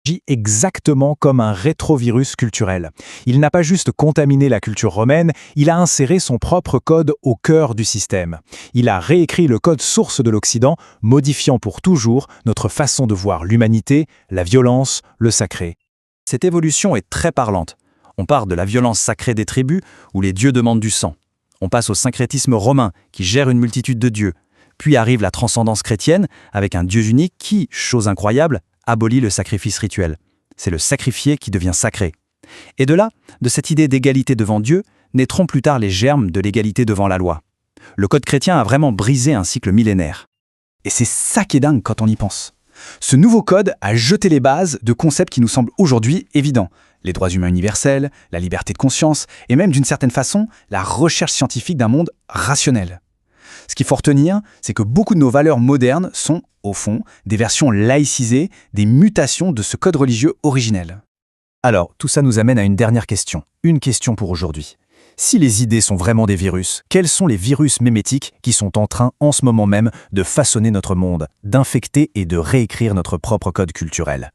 Agit exactement comme un rétrovirus culturel. Il n'a pas juste contaminé la culture romaine, il a inséré son propre code au cœur du système. Il a réécrit le code source de l'Occident, modifiant pour toujours notre façon de voir l'humanité, la violence, le sacré. Cette évolution est très parlante. On part de la violence sacrée des tribus, où les dieux demandent du sang. On passe au syncrétisme romain, qui gère une multitude de dieux. Puis arrive la transcendance chrétienne, avec un Dieu unique qui, chose incroyable, abolit le sacrifice rituel. C'est le sacrifié qui devient sacré. Et de là, de cette idée d'égalité devant Dieu, naîtront plus tard les germes de l'égalité devant la loi. Le code chrétien a vraiment brisé un cycle millénaire. Et c'est ça qui est dingue quand on y pense. Ce nouveau code a jeté les bases de concepts qui nous semblent aujourd'hui évidents. Les droits humains universels, la liberté de conscience, et même d'une certaine façon, la recherche scientifique d'un monde rationnel. Ce qu'il faut retenir, c'est que beaucoup de nos valeurs modernes sont, au fond, des versions laïcisées, des mutations de ce code religieux originel. Alors, tout ça nous amène à une dernière question. Une question pour aujourd'hui. Si les idées sont vraiment des virus, quels sont les virus mémétiques qui sont en train, en ce moment même, de façonner notre monde, d'infecter et de réécrire notre propre code culturel ?